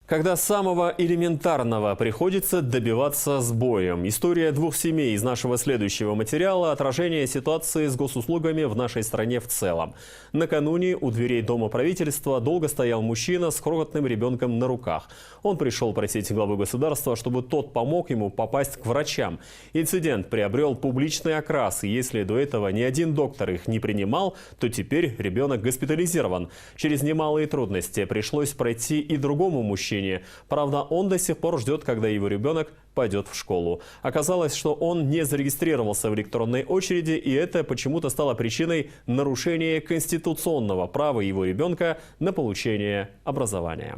Когда самого элементарного приходится добиваться с боем. История двух семей из нашего следующего материала – отражение ситуации с госуслугами в нашей стране в целом. Накануне у дверей Дома правительства долго стоял мужчина с крохотным ребенком на руках. Он пришел просить главы государства, чтобы тот помог ему попасть к врачам. Инцидент приобрел публичный окрас, и если до этого ни один доктор их не принимал, то теперь ребенок госпитализирован. Через немалые трудности пришлось пройти и другому мужчине. Правда, он до сих пор ждет, когда его ребенок пойдет в школу. Оказалось, что он не зарегистрировался в электронной очереди, и это почему-то стало причиной нарушения конституционного права его ребенка на получение образования.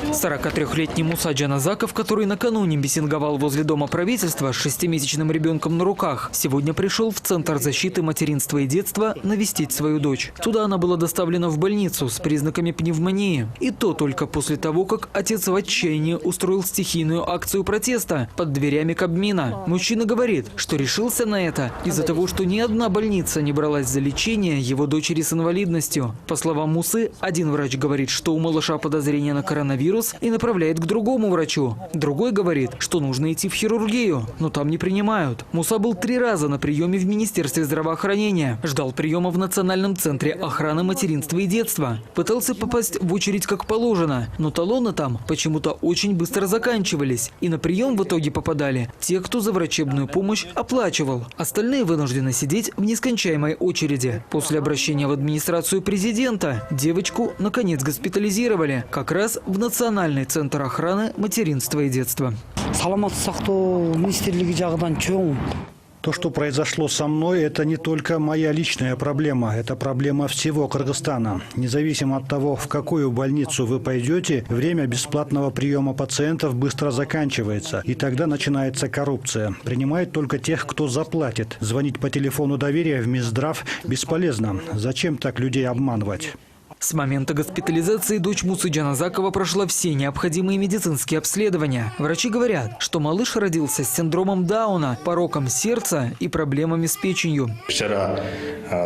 43-летний Муса Джаназаков, который накануне митинговал возле Дома правительства с 6-месячным ребенком на руках, сегодня пришел в Центр защиты материнства и детства навестить свою дочь. Туда она была доставлена в больницу с признаками пневмонии. И то только после того, как отец в отчаянии устроил стихийную акцию протеста под дверями Кабмина. Мужчина говорит, что решился на это из-за того, что ни одна больница не бралась за лечение его дочери с инвалидностью. По словам Мусы, один врач говорит, что у малыша подозрение на коронавирус, и направляет к другому врачу. Другой говорит, что нужно идти в хирургию, но там не принимают. Муса был 3 раза на приеме в Министерстве здравоохранения. Ждал приема в Национальном центре охраны материнства и детства. Пытался попасть в очередь как положено, но талоны там почему-то очень быстро заканчивались. И на прием в итоге попадали те, кто за врачебную помощь оплачивал. Остальные вынуждены сидеть в нескончаемой очереди. После обращения в администрацию президента девочку наконец госпитализировали. Как раз в Национальный центр охраны материнства и детства. То, что произошло со мной, это не только моя личная проблема, это проблема всего Кыргызстана. Независимо от того, в какую больницу вы пойдете, время бесплатного приема пациентов быстро заканчивается. И тогда начинается коррупция. Принимают только тех, кто заплатит. Звонить по телефону доверия в Минздрав бесполезно. Зачем так людей обманывать? С момента госпитализации дочь Мусы Джаназакова прошла все необходимые медицинские обследования. Врачи говорят, что малыш родился с синдромом Дауна, пороком сердца и проблемами с печенью. Вчера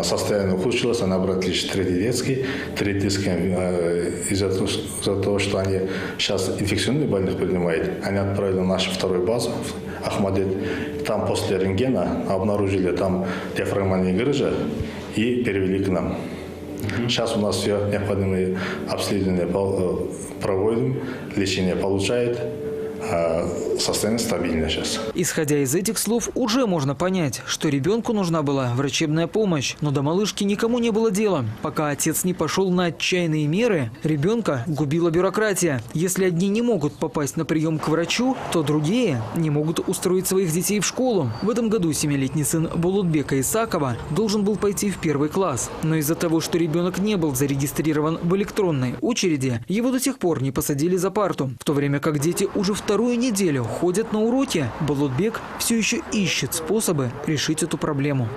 состояние ухудшилось, она брала лишь 3 детский, 3 диски из-за того, что они сейчас инфекционный больных принимают. Они отправили на нашу вторую базу, Ахмадет. Там после рентгена обнаружили там диафрагмальные грыжи и перевели к нам. Сейчас у нас все необходимые обследования проводим, лечение получает. Состояние стабильное сейчас. Исходя из этих слов, уже можно понять, что ребенку нужна была врачебная помощь. Но до малышки никому не было дела. Пока отец не пошел на отчаянные меры, ребенка губила бюрократия. Если одни не могут попасть на прием к врачу, то другие не могут устроить своих детей в школу. В этом году 7-летний сын Булутбека Исакова должен был пойти в 1 класс. Но из-за того, что ребенок не был зарегистрирован в электронной очереди, его до сих пор не посадили за парту. В то время как дети уже 2-ю неделю ходят на уроки, Булутбек все еще ищет способы решить эту проблему.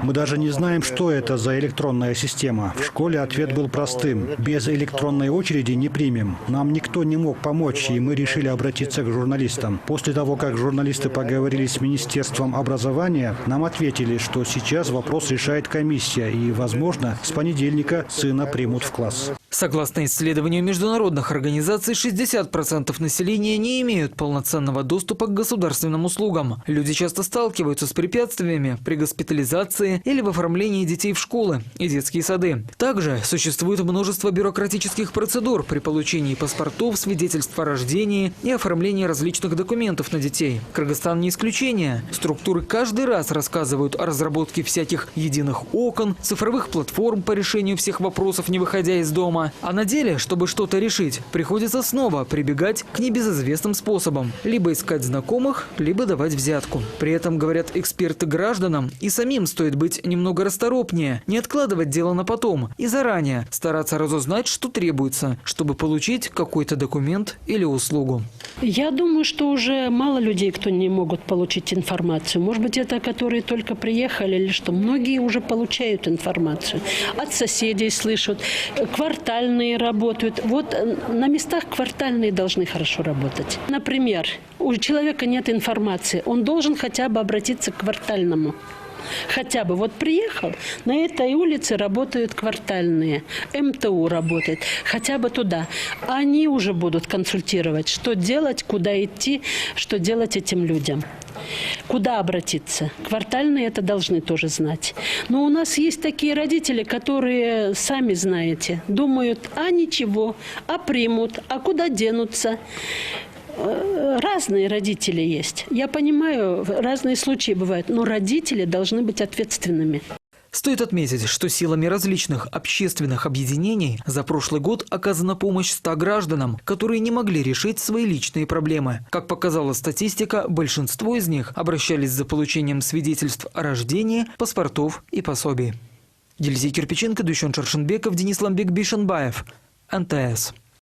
Мы даже не знаем, что это за электронная система. В школе ответ был простым. Без электронной очереди не примем. Нам никто не мог помочь, и мы решили обратиться к журналистам. После того, как журналисты поговорили с Министерством образования, нам ответили, что сейчас вопрос решает комиссия, и, возможно, с понедельника сына примут в класс. Согласно исследованию международных организаций, 60% населения не имеют полноценного доступа к государственным услугам. Люди часто сталкиваются с препятствиями при госпитализации или в оформлении детей в школы и детские сады. Также существует множество бюрократических процедур при получении паспортов, свидетельств о рождении и оформлении различных документов на детей. Кыргызстан не исключение. Структуры каждый раз рассказывают о разработке всяких единых окон, цифровых платформ по решению всех вопросов, не выходя из дома. А на деле, чтобы что-то решить, приходится снова прибегать к небезызвестным способам. Либо искать знакомых, либо давать взятку. При этом, говорят эксперты, гражданам и самим стоит быть немного расторопнее, не откладывать дело на потом и заранее стараться разузнать, что требуется, чтобы получить какой-то документ или услугу. Я думаю, что уже мало людей, кто не могут получить информацию. Может быть, это которые только приехали или что. Многие уже получают информацию. От соседей слышат. Квартальные работают. Вот на местах квартальные должны хорошо работать. Например, у человека нет информации. Он должен хотя бы обратиться к квартальному Хотя бы вот приехал, на этой улице работают квартальные, МТУ работает, хотя бы туда. Они уже будут консультировать, что делать, куда идти, что делать этим людям. Куда обратиться? Квартальные это должны тоже знать. Но у нас есть такие родители, которые, сами знаете, думают, а ничего, а примут, а куда денутся. Разные родители есть. Я понимаю, разные случаи бывают, но родители должны быть ответственными. Стоит отметить, что силами различных общественных объединений за прошлый год оказана помощь 100 гражданам, которые не могли решить свои личные проблемы. Как показала статистика, большинство из них обращались за получением свидетельств о рождении, паспортов и пособий. Елизей Кирпиченко, Дущен Шаршенбеков, Денис Ламбек, Бишенбаев. НТС.